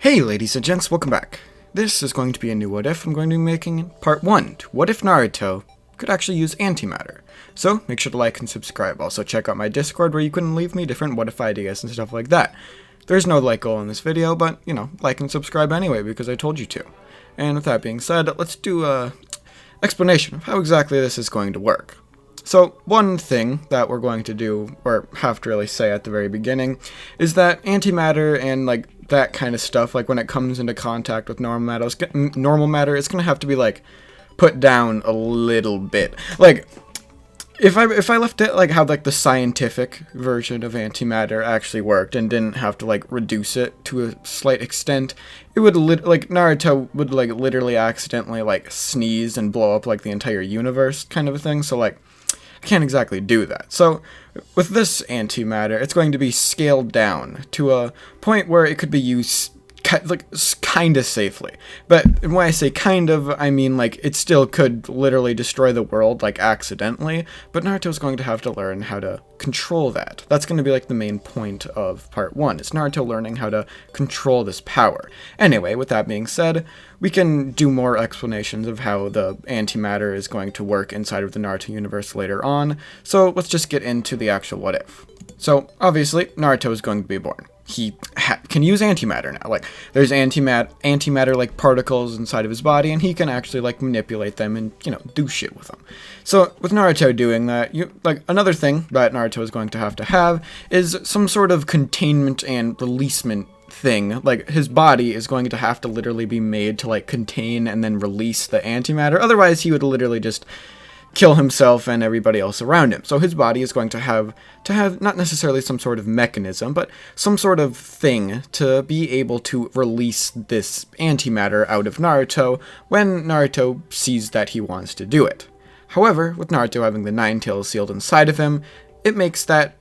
Hey ladies and gents, welcome back. This is going to be a new What If. I'm going to be making part 1 to What If Naruto could actually use antimatter. So make sure to like and subscribe. Also check out my Discord where you can leave me different what if ideas and stuff like that. There's no like goal in this video, but like and subscribe anyway because I told you to. And with that being said, let's do a explanation of how exactly this is going to work. So one thing that we're going to do, or have to really say at the very beginning, is that antimatter and that kind of stuff, like when it comes into contact with normal matter, it's gonna have to be put down a little bit. If I left it how the scientific version of antimatter actually worked and didn't have to reduce it to a slight extent, it would Naruto would literally accidentally sneeze and blow up the entire universe kind of a thing. So I can't exactly do that. So with this antimatter, it's going to be scaled down to a point where it could be used kind of safely. But when I say kind of, I mean it still could literally destroy the world accidentally, but Naruto's going to have to learn how to control that. That's going to be the main point of part 1, is Naruto learning how to control this power. Anyway, with that being said, we can do more explanations of how the antimatter is going to work inside of the Naruto universe later on, so let's just get into the actual what if. So, obviously, Naruto is going to be born. He can use antimatter now. There's antimatter particles inside of his body, and he can actually manipulate them and do shit with them. So with Naruto doing that, another thing that Naruto is going to have is some sort of containment and releasement thing. His body is going to have to literally be made to contain and then release the antimatter. Otherwise, he would literally just kill himself and everybody else around him. So his body is going to have not necessarily some sort of mechanism, but some sort of thing to be able to release this antimatter out of Naruto when Naruto sees that he wants to do it. However, with Naruto having the Nine Tails sealed inside of him, it makes that,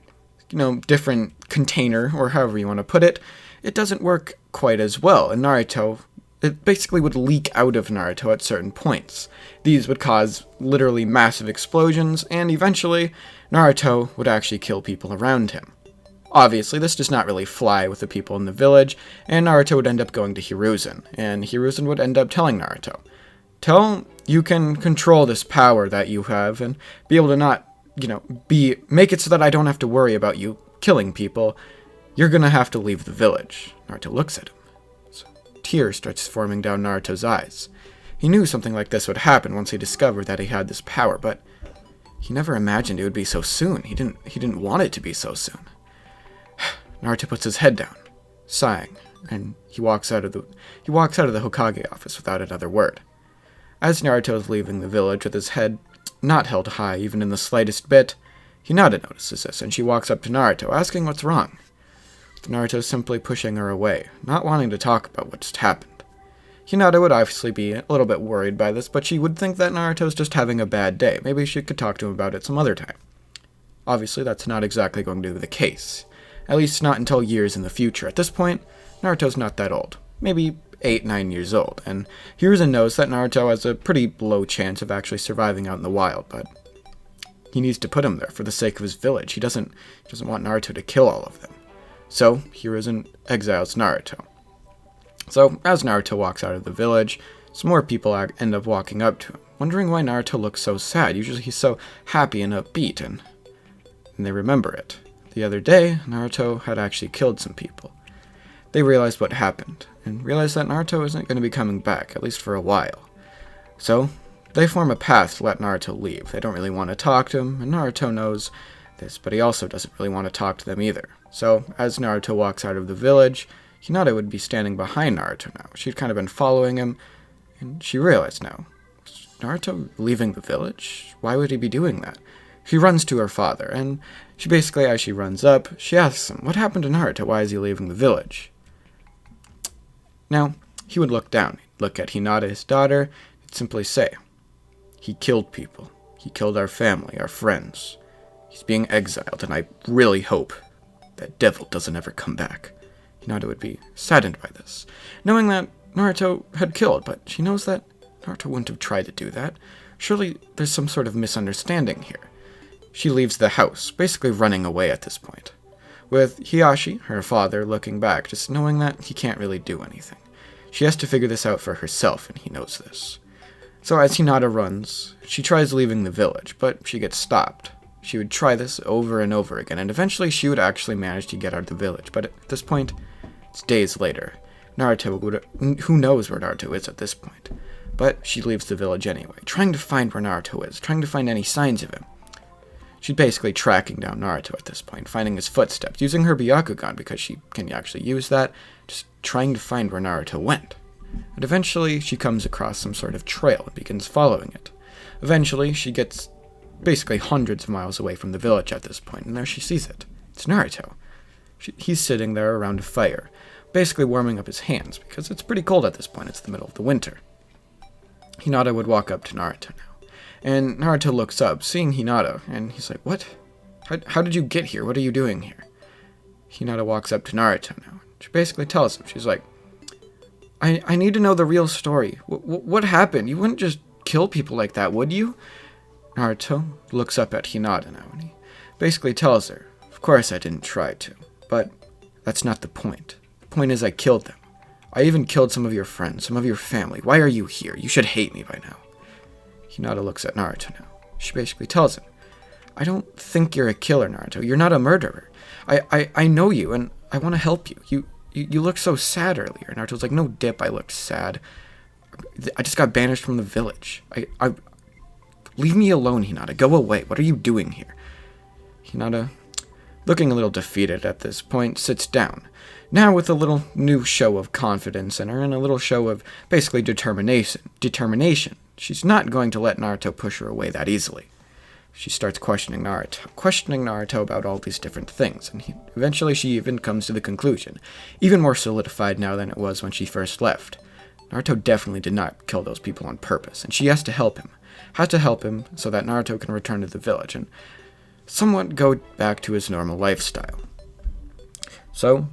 different container, or however you want to put it, it doesn't work quite as well. And Naruto, it basically would leak out of Naruto at certain points. These would cause literally massive explosions, and eventually, Naruto would actually kill people around him. Obviously, this does not really fly with the people in the village, and Naruto would end up going to Hiruzen, and Hiruzen would end up telling Naruto, you can control this power that you have, and be able to not, make it so that I don't have to worry about you killing people. You're gonna have to leave the village. Naruto looks at him. Tears starts forming down Naruto's eyes. He knew something like this would happen once he discovered that he had this power, but he never imagined it would be so soon. He didn't want it to be so soon. Naruto puts his head down, sighing, and he walks out of the Hokage office without another word. As Naruto is leaving the village with his head not held high even in the slightest bit, Hinata notices this, and she walks up to Naruto, asking what's wrong. Naruto simply pushing her away, not wanting to talk about what just happened. Hinata would obviously be a little bit worried by this, but she would think that Naruto's just having a bad day. Maybe she could talk to him about it some other time. Obviously, that's not exactly going to be the case. At least not until years in the future. At this point, Naruto's not that old. Maybe 8-9 years old, and Hiruzen knows that Naruto has a pretty low chance of actually surviving out in the wild, but he needs to put him there for the sake of his village. He doesn't want Naruto to kill all of them. So, Hiruzen exiles Naruto. So, as Naruto walks out of the village, some more people end up walking up to him, wondering why Naruto looks so sad. Usually he's so happy and upbeat, and they remember it. The other day, Naruto had actually killed some people. They realized what happened, and realized that Naruto isn't going to be coming back, at least for a while. So, they form a path to let Naruto leave. They don't really want to talk to him, and Naruto knows this, but he also doesn't really want to talk to them either. So, as Naruto walks out of the village, Hinata would be standing behind Naruto now. She'd kind of been following him, and she realized now, is Naruto leaving the village? Why would he be doing that? She runs to her father, and she basically, as she runs up, she asks him, what happened to Naruto? Why is he leaving the village? Now, he would look down, look at Hinata, his daughter, and simply say, he killed people. He killed our family, our friends. He's being exiled, and I really hope that devil doesn't ever come back. Hinata would be saddened by this, knowing that Naruto had killed, but she knows that Naruto wouldn't have tried to do that. Surely there's some sort of misunderstanding here. She leaves the house, basically running away at this point. with Hiyashi, her father, looking back, just knowing that he can't really do anything. She has to figure this out for herself, and he knows this. So as Hinata runs, she tries leaving the village, but she gets stopped. She would try this over and over again, and eventually she would actually manage to get out of the village, but at this point, it's days later. Who knows where Naruto is at this point? But she leaves the village anyway, trying to find where Naruto is, trying to find any signs of him. She's basically tracking down Naruto at this point, finding his footsteps, using her Byakugan because she can actually use that, just trying to find where Naruto went. And eventually, she comes across some sort of trail and begins following it. Eventually, she gets basically hundreds of miles away from the village at this point, and there she sees it. It's Naruto. He's sitting there around a fire, basically warming up his hands, because it's pretty cold at this point. It's the middle of the winter. Hinata would walk up to Naruto now, and Naruto looks up, seeing Hinata, and he's like, "What? How did you get here? What are you doing here?" Hinata walks up to Naruto now. She basically tells him, she's like, I need to know the real story. What happened? You wouldn't just kill people like that, would you? Naruto looks up at Hinata now, and he basically tells her, "Of course I didn't try to, but that's not the point. The point is I killed them. I even killed some of your friends, some of your family. Why are you here? You should hate me by now." Hinata looks at Naruto now. She basically tells him, "I don't think you're a killer, Naruto. You're not a murderer. I know you, and I want to help you. You looked so sad earlier." Naruto's like, "No dip, I looked sad. I just got banished from the village. Leave me alone, Hinata. Go away. What are you doing here?" Hinata, looking a little defeated at this point, sits down. Now with a little new show of confidence in her and a little show of basically determination. She's not going to let Naruto push her away that easily. She starts questioning Naruto about all these different things, and eventually she even comes to the conclusion, even more solidified now than it was when she first left. Naruto definitely did not kill those people on purpose, and she has to help him. So that Naruto can return to the village and somewhat go back to his normal lifestyle. So,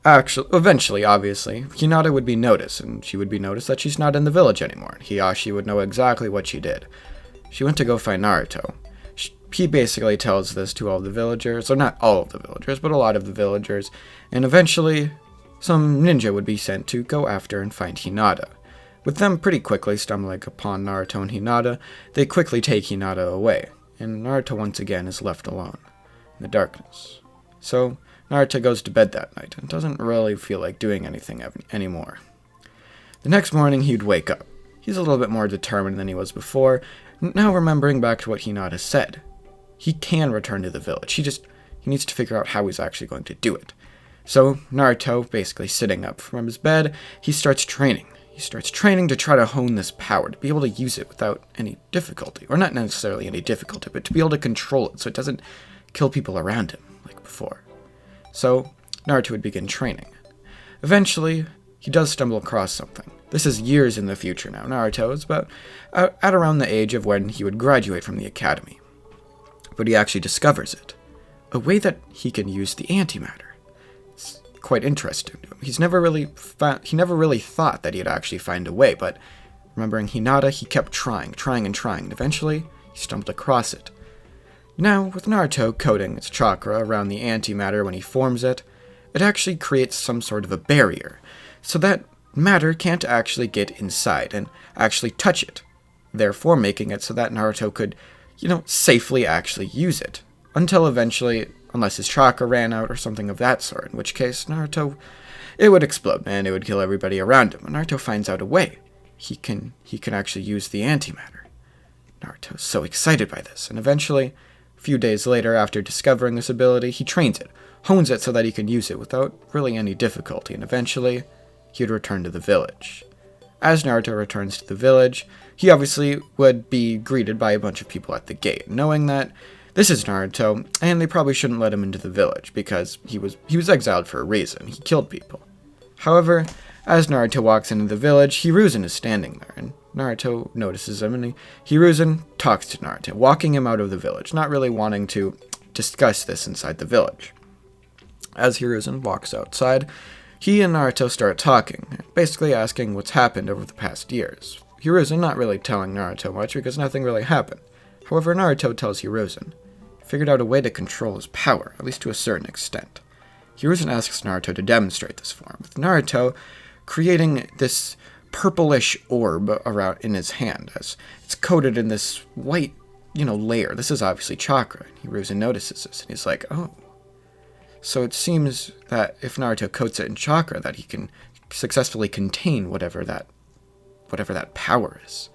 eventually, obviously, Hinata would be noticed, and she would be noticed that she's not in the village anymore, and Hiyashi would know exactly what she did. She went to go find Naruto. He basically tells this to all the villagers, or not all of the villagers, but a lot of the villagers, and eventually some ninja would be sent to go after and find Hinata. With them pretty quickly stumbling upon Naruto and Hinata, they quickly take Hinata away, and Naruto once again is left alone in the darkness. So Naruto goes to bed that night and doesn't really feel like doing anything anymore. The next morning he'd wake up. He's a little bit more determined than he was before, now remembering back to what Hinata said. He can return to the village. He needs to figure out how he's actually going to do it. So Naruto, basically sitting up from his bed, he starts training. He starts training to try to hone this power, to be able to use it without any difficulty. Or not necessarily any difficulty, but to be able to control it so it doesn't kill people around him like before. So Naruto would begin training. Eventually, he does stumble across something. This is years in the future now. Naruto is about at around the age of when he would graduate from the academy. But he actually discovers it. A way that he can use the antimatter. It's quite interesting to him. He never really thought that he'd actually find a way, but remembering Hinata, he kept trying, and eventually he stumbled across it. Now, with Naruto coating its chakra around the antimatter when he forms it, it actually creates some sort of a barrier, so that matter can't actually get inside and actually touch it, therefore making it so that Naruto could, safely actually use it, until eventually, unless his chakra ran out or something of that sort, in which case Naruto, it would explode and it would kill everybody around him. And Naruto finds out a way. He can actually use the antimatter. Naruto's so excited by this, and eventually, a few days later, after discovering this ability, he trains it, hones it so that he can use it without really any difficulty, and eventually, he would return to the village. As Naruto returns to the village, he obviously would be greeted by a bunch of people at the gate, knowing that this is Naruto, and they probably shouldn't let him into the village, because he was exiled for a reason. He killed people. However, as Naruto walks into the village, Hiruzen is standing there, and Naruto notices him, and Hiruzen talks to Naruto, walking him out of the village, not really wanting to discuss this inside the village. As Hiruzen walks outside, he and Naruto start talking, basically asking what's happened over the past years. Hiruzen not really telling Naruto much because nothing really happened. However, Naruto tells Hiruzen he figured out a way to control his power, at least to a certain extent. Hiruzen asks Naruto to demonstrate this for him, with Naruto creating this purplish orb around in his hand, as it's coated in this white, layer. This is obviously chakra. Hiruzen notices this, and he's like, oh. So it seems that if Naruto coats it in chakra, that he can successfully contain whatever that power is.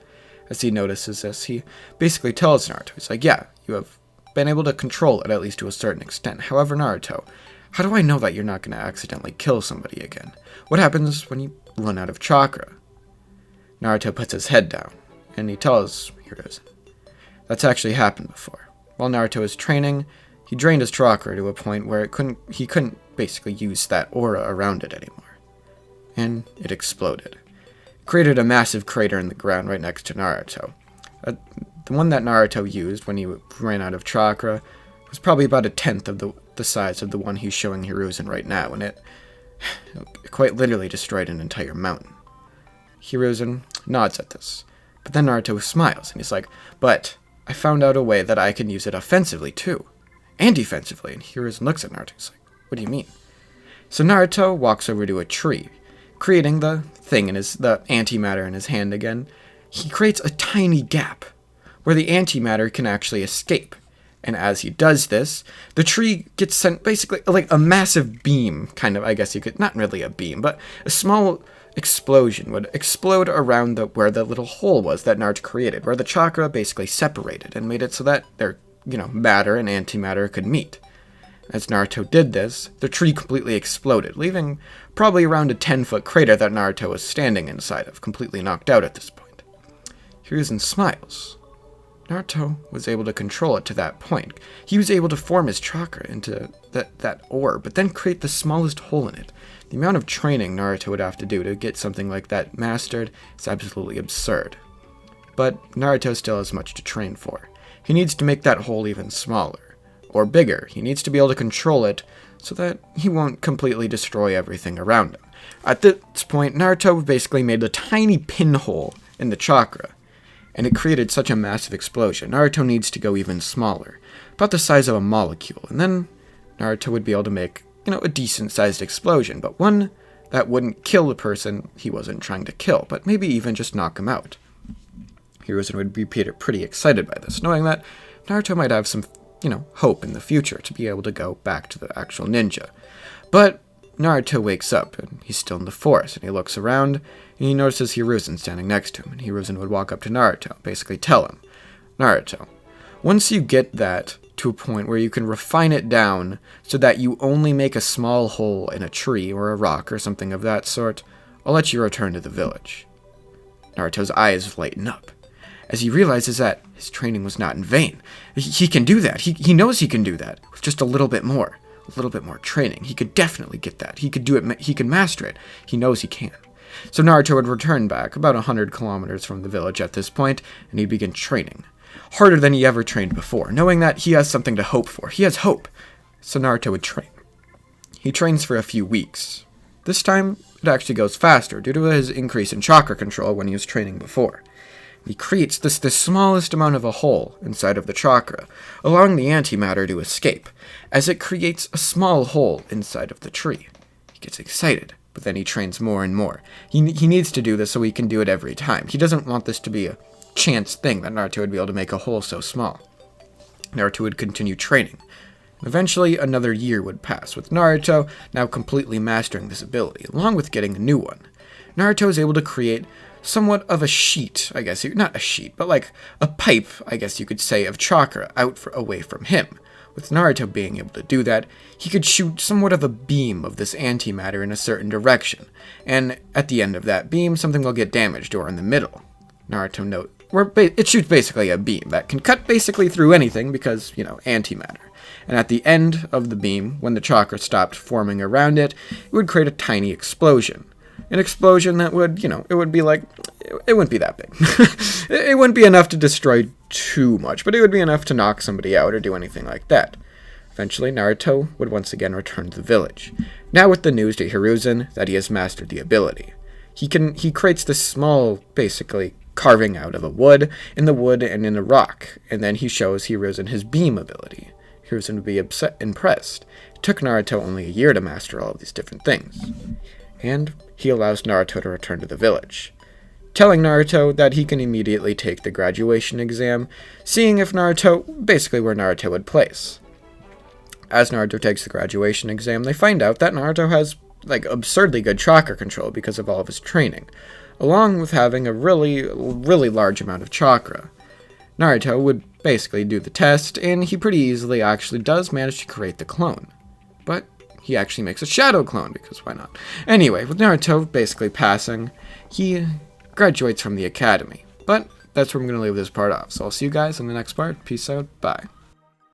As he notices this, he basically tells Naruto, he's like, yeah, you have been able to control it, at least to a certain extent. However, Naruto, how do I know that you're not going to accidentally kill somebody again? What happens when you run out of chakra? Naruto puts his head down, and he tells Hiruzen, that's actually happened before. While Naruto was training, he drained his chakra to a point where he couldn't basically use that aura around it anymore. And it exploded. It created a massive crater in the ground right next to Naruto. The one that Naruto used when he ran out of chakra was probably about 1/10 of the size of the one he's showing Hiruzen right now, and it quite literally destroyed an entire mountain. Hiruzen nods at this, but then Naruto smiles, and he's like, but I found out a way that I can use it offensively too, and defensively. And Hiruzen looks at Naruto, he's like, what do you mean? So Naruto walks over to a tree, creating the antimatter in his hand again. He creates a tiny gap where the antimatter can actually escape. And as he does this, the tree gets sent basically like a massive beam, kind of, I guess you could, not really a beam, but a small explosion would explode around where the little hole was that Naruto created, where the chakra basically separated and made it so that their, matter and antimatter could meet. As Naruto did this, the tree completely exploded, leaving probably around a 10-foot crater that Naruto was standing inside of, completely knocked out at this point. Hiruzen smiles. Naruto was able to control it to that point. He was able to form his chakra into that orb, but then create the smallest hole in it. The amount of training Naruto would have to do to get something like that mastered is absolutely absurd. But Naruto still has much to train for. He needs to make that hole even smaller, or bigger. He needs to be able to control it so that he won't completely destroy everything around him. At this point, Naruto basically made a tiny pinhole in the chakra, and it created such a massive explosion. Naruto needs to go even smaller, about the size of a molecule, and then Naruto would be able to make, a decent-sized explosion, but one that wouldn't kill the person he wasn't trying to kill, but maybe even just knock him out. Hiruzen would be pretty excited by this, knowing that Naruto might have some, hope in the future to be able to go back to the actual ninja. But Naruto wakes up, and he's still in the forest, and he looks around, and he notices Hiruzen standing next to him, and Hiruzen would walk up to Naruto, basically tell him, Naruto, once you get that to a point where you can refine it down so that you only make a small hole in a tree or a rock or something of that sort, I'll let you return to the village. Naruto's eyes lighten up, as he realizes that his training was not in vain. He can do that. He knows he can do that with just a little bit more training. He could definitely get that. He could do it. He can master it. He knows he can. So Naruto would return back about 100 kilometers from the village at this point, and he'd begin training. Harder than he ever trained before, knowing that he has something to hope for. He has hope. So Naruto would train. He trains for a few weeks. This time, it actually goes faster due to his increase in chakra control when he was training before. He creates the smallest amount of a hole inside of the chakra, allowing the antimatter to escape, as it creates a small hole inside of the tree. He gets excited, but then he trains more and more. He needs to do this so he can do it every time. He doesn't want this to be a chance thing that Naruto would be able to make a hole so small. Naruto would continue training. Eventually, another year would pass, with Naruto now completely mastering this ability, along with getting a new one. Naruto is able to create somewhat of a sheet, I guess, not a sheet, but like a pipe, I guess you could say, of chakra away from him. With Naruto being able to do that, he could shoot somewhat of a beam of this antimatter in a certain direction, and at the end of that beam, something will get damaged, or in the middle. Naruto note, it shoots basically a beam that can cut basically through anything because, antimatter. And at the end of the beam, when the chakra stopped forming around it, it would create a tiny explosion. An explosion that would, it would be like, it wouldn't be that big. It wouldn't be enough to destroy too much, but it would be enough to knock somebody out or do anything like that. Eventually, Naruto would once again return to the village, now with the news to Hiruzen that he has mastered the ability. He creates this small, basically, carving out of in the wood and in a rock, and then he shows Hiruzen his beam ability. Hiruzen would be impressed. took Naruto only a year to master all of these different things. And he allows Naruto to return to the village, telling Naruto that he can immediately take the graduation exam, seeing if basically where Naruto would place. As Naruto takes the graduation exam, they find out that Naruto has absurdly good chakra control because of all of his training, along with having a really large amount of chakra. Naruto would basically do the test, and he pretty easily actually does manage to create the clone. But he actually makes a shadow clone, because why not? Anyway, with Naruto basically passing, he graduates from the academy. But that's where I'm going to leave this part off. So I'll see you guys in the next part. Peace out. Bye.